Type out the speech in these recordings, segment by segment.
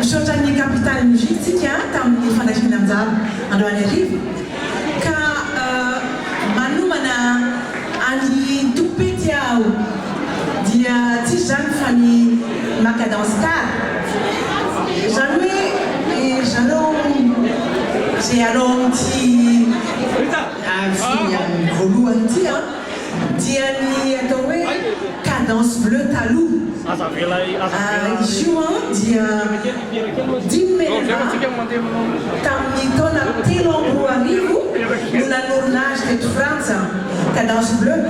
Shotani capital musique tiens tam ni fana shinamza ando anerive ka manu mana ani tupetiao dia tijan fani macadance car jamais et jalon j'ai allons ti volu anti dia ni atowe cadence bleu talou Juan dia dimena tamnitona telongo arrivo nuna tournage de France cadence bleue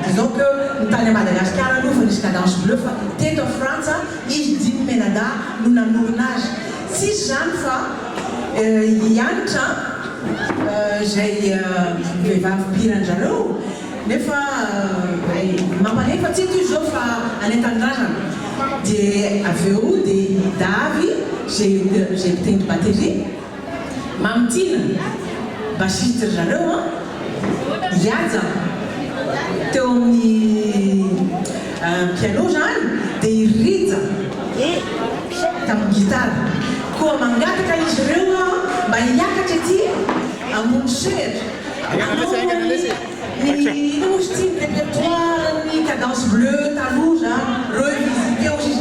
disons que nous allons à Madagascar nous faisons cadence bleue tête de France et dimena da nuna tournage si j'en fais yanta j'ai va piranjalo nefa mama nefa ti toujours fa anetandana de aveu de Davi j'ai tento batterie mamtina bashit jalo yaza toni piano jan de rita tam guitarra ko mangata kai jrewa ba yaka teti a mon cher ni nous style répertoire ni cadence bleue talou revisité aussi je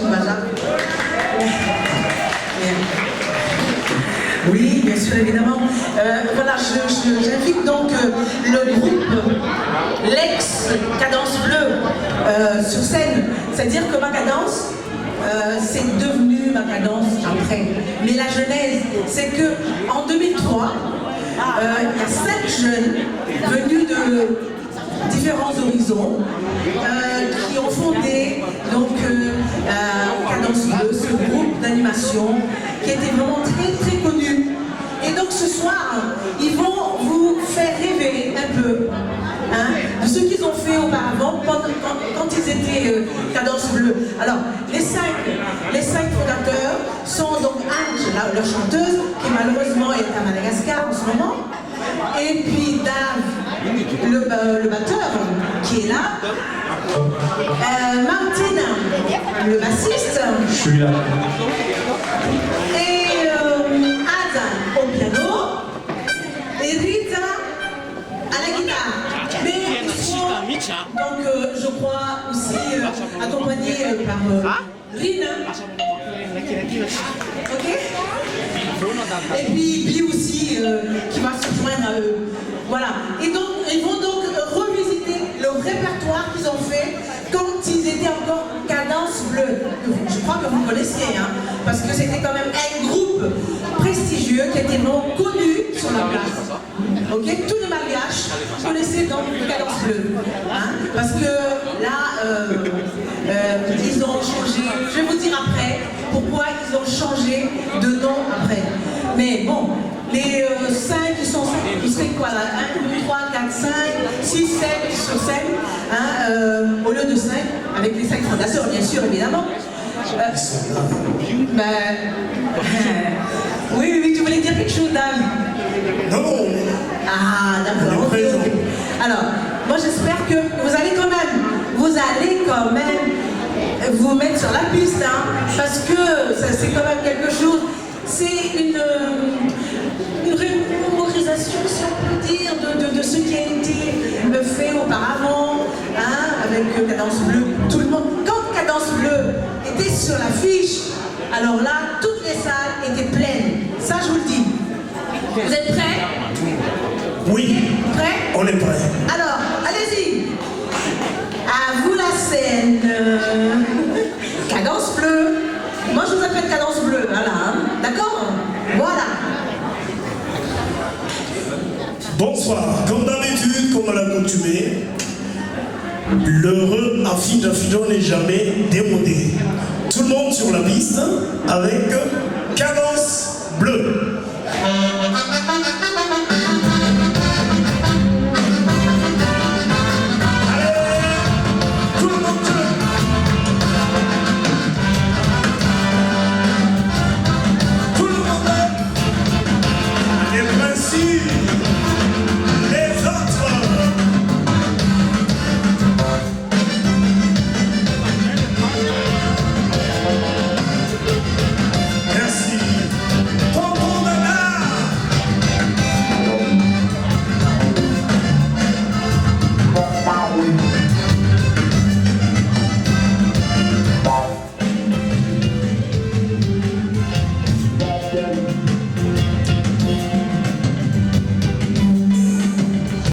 oui bien sûr évidemment voilà j'invite donc le groupe l'ex cadence bleue sur scène, c'est-à-dire que ma cadence c'est devenu ma cadence après, mais la genèse c'est que en 2003 il y a 5 jeunes venus de différents horizons qui ont fondé donc Cadence Bleue, ce groupe d'animation qui était vraiment très très connu. Et donc ce soir, ils vont vous faire rêver un peu de ce qu'ils ont fait auparavant quand ils étaient Cadence Bleue. Alors les cinq fondateurs sont donc Ange, leur chanteuse, qui malheureusement est à Madagascar en ce moment, et puis Dave, le batteur, qui est là, Martine, le bassiste, je suis là, et Ada au piano, et Rita à la guitare. Mais ils seront donc je crois aussi accompagnés par Rina. Ok. Et puis Bi aussi qui va se joindre. Voilà. Et donc ils vont donc revisiter le répertoire qu'ils ont fait quand ils étaient encore Cadence Bleue. Je crois que vous connaissiez, parce que c'était quand même un groupe prestigieux qui était vraiment connu sur la place. Ok, tous les mariages connaissaient donc Cadence Bleue. Parce que là, ils ont changé. Je vais vous dire après pourquoi ils ont changé de nom après. Mais bon, les 5 qui sont, ils seraient quoi là, 1, 2, 3, 4, 5, 6, 7 sur scène, au lieu de 5, avec les 5 fondateurs bien sûr évidemment. Oui, tu voulais dire quelque chose, Dave? non. Ah d'accord, ok. Alors, moi j'espère que vous allez quand même vous mettre sur la piste, parce que c'est quand même quelque chose, c'est une mémorisation, si on peut dire, de ce qui a été fait auparavant, avec Cadence Bleue. Tout le monde, quand Cadence Bleue était sur l'affiche, alors là, toutes les salles étaient pleines. Ça, je vous le dis. Vous êtes prêts? Oui. Prêts? On est prêts. Alors, allez-y. À vous la scène. Cadence Bleue. Moi, je vous appelle Cadence Bleue. Voilà. D'accord? Voilà. Bonsoir. Comme d'habitude, comme à l'accoutumée, l'heureux affiche n'est jamais démodé. Tout le monde sur la piste avec Cadence Bleue.